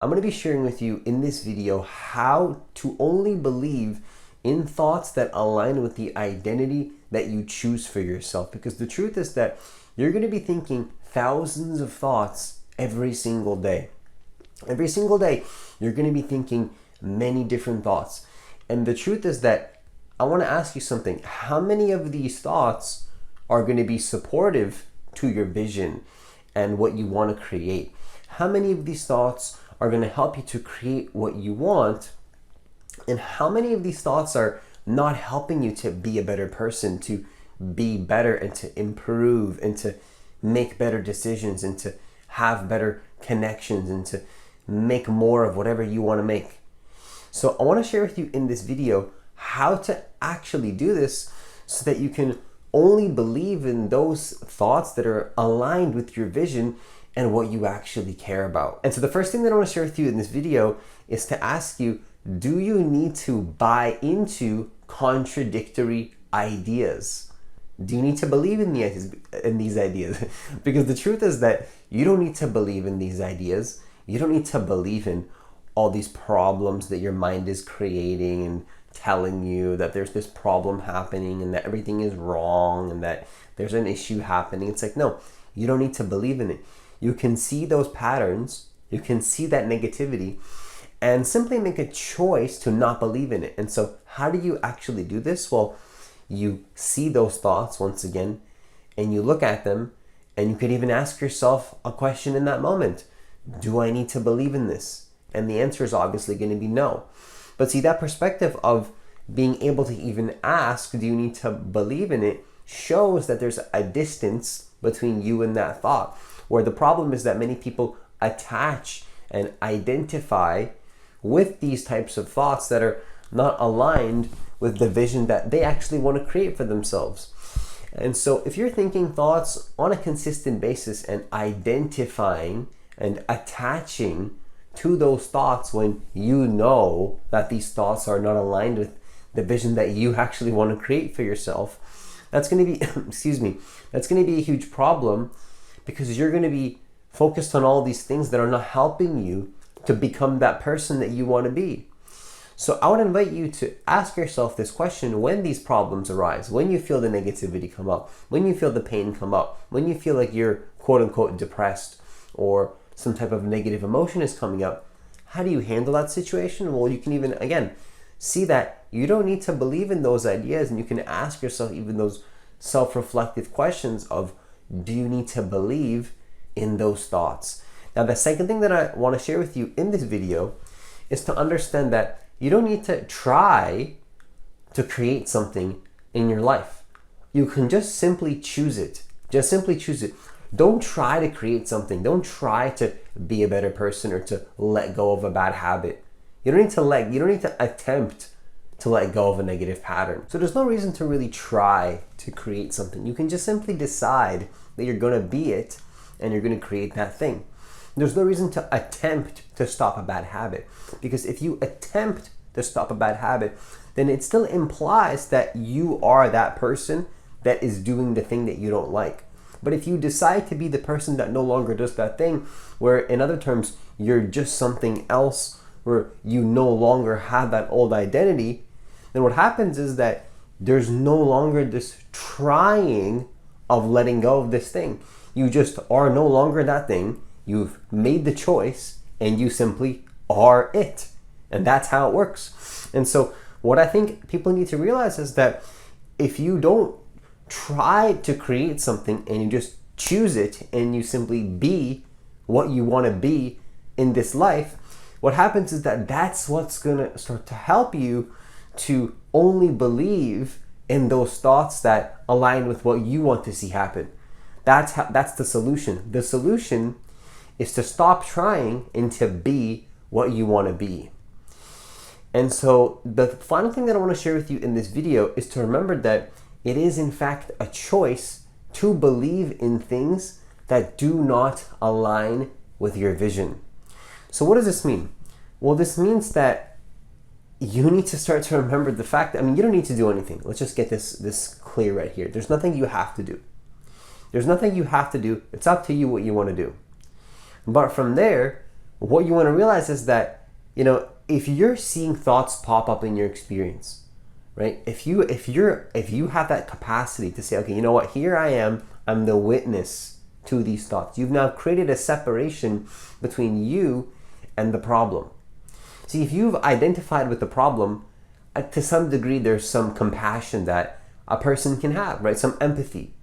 I'm going to be sharing with you in this video how to only believe in thoughts that align with the identity that you choose for yourself. Because the truth is that you're going to be thinking thousands of thoughts every single day. Every single day, you're going to be thinking many different thoughts. And the truth is that I want to ask you something. How many of these thoughts are going to be supportive to your vision and what you want to create? How many of these thoughts are going to help you to create what you want? And how many of these thoughts are not helping you to be a better person, to be better and to improve and to make better decisions and to have better connections and to make more of whatever you want to make? So I want to share with you in this video how to actually do this so that you can only believe in those thoughts that are aligned with your vision and what you actually care about. And so the first thing that I want to share with you in this video is to ask you, do you need to buy into contradictory ideas? Do you need to believe in these ideas? Because the truth is that you don't need to believe in these ideas. You don't need to believe in all these problems that your mind is creating and telling you that there's this problem happening and that everything is wrong and that there's an issue happening. It's like, no, you don't need to believe in it. You can see those patterns, you can see that negativity, and simply make a choice to not believe in it. And so how do you actually do this? Well, you see those thoughts once again, and you look at them, and you could even ask yourself a question in that moment. Do I need to believe in this? And the answer is obviously going to be no. But see, that perspective of being able to even ask, do you need to believe in it, shows that there's a distance between you and that thought. Where the problem is that many people attach and identify with these types of thoughts that are not aligned with the vision that they actually want to create for themselves. And so if you're thinking thoughts on a consistent basis and identifying and attaching to those thoughts when you know that these thoughts are not aligned with the vision that you actually want to create for yourself, that's going to be, that's going to be a huge problem, because you're going to be focused on all these things that are not helping you to become that person that you want to be. So I would invite you to ask yourself this question when these problems arise, when you feel the negativity come up, when you feel the pain come up, when you feel like you're quote unquote depressed or some type of negative emotion is coming up. How do you handle that situation? Well, you can even, again, see that you don't need to believe in those ideas, and you can ask yourself even those self-reflective questions of, do you need to believe in those thoughts? Now, the second thing that I want to share with you in this video is to understand that you don't need to try to create something in your life. You can just simply choose it. Just simply choose it. Don't try to create something. Don't try to be a better person or to let go of a bad habit. You don't need to attempt to let go of a negative pattern. So there's no reason to really try to create something. You can just simply decide that you're going to be it and you're going to create that thing. There's no reason to attempt to stop a bad habit, because if you attempt to stop a bad habit, then it still implies that you are that person that is doing the thing that you don't like. But if you decide to be the person that no longer does that thing, where in other terms, you're just something else, where you no longer have that old identity, then what happens is that there's no longer this trying of letting go of this thing. You just are no longer that thing. You've made the choice and you simply are it. And that's how it works. And so what I think people need to realize is that if you don't try to create something and you just choose it and you simply be what you want to be in this life, what happens is that that's what's going to start to help you to only believe in those thoughts that align with what you want to see happen. That's the solution. The solution is to stop trying and to be what you want to be. And so the final thing that I want to share with you in this video is to remember that it is in fact a choice to believe in things that do not align with your vision. So what does this mean? Well, this means that you need to start to remember the fact that, you don't need to do anything. Let's just get this clear right here. There's nothing you have to do. There's nothing you have to do. It's up to you what you want to do. But from there, what you want to realize is that, if you're seeing thoughts pop up in your experience, right? If you have that capacity to say, okay, you know what, here I am, I'm the witness to these thoughts. You've now created a separation between you and the problem. See, if you've identified with the problem, to some degree, there's some compassion that a person can have, right? Some empathy,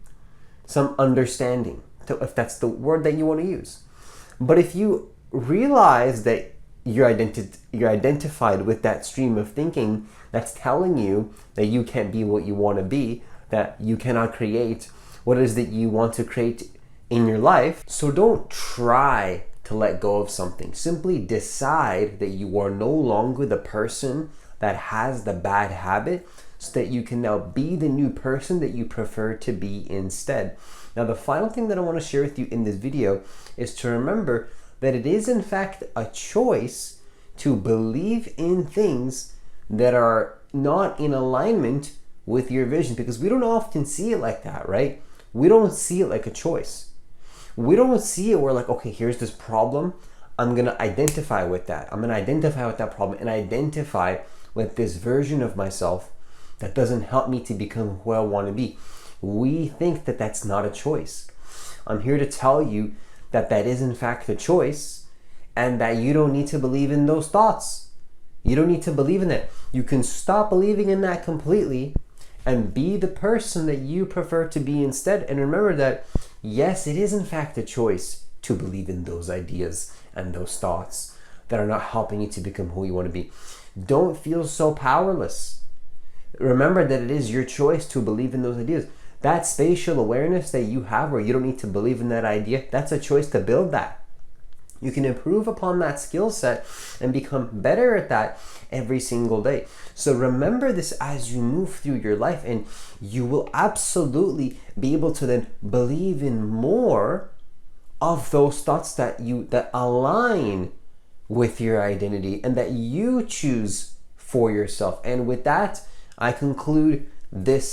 some understanding, if that's the word that you want to use. But if you realize that you're identified with that stream of thinking that's telling you that you can't be what you want to be, that you cannot create what it is that you want to create in your life, so don't try to let go of something. Simply decide that you are no longer the person that has the bad habit, so that you can now be the new person that you prefer to be instead. Now, the final thing that I want to share with you in this video is to remember that it is in fact a choice to believe in things that are not in alignment with your vision, because we don't often see it like that, right? We don't see it like a choice. We don't see it where like, okay, here's this problem. I'm going to identify with that. I'm going to identify with that problem and identify with this version of myself that doesn't help me to become who I want to be. We think that that's not a choice. I'm here to tell you that that is in fact a choice, and that you don't need to believe in those thoughts. You don't need to believe in that. You can stop believing in that completely and be the person that you prefer to be instead. And remember that, yes, it is in fact a choice to believe in those ideas and those thoughts that are not helping you to become who you want to be. Don't feel so powerless. Remember that it is your choice to believe in those ideas. That spatial awareness that you have where you don't need to believe in that idea, that's a choice to build that. You can improve upon that skill set and become better at that every single day. So remember this as you move through your life, and you will absolutely be able to then believe in more of those thoughts that align with your identity and that you choose for yourself. And with that, I conclude this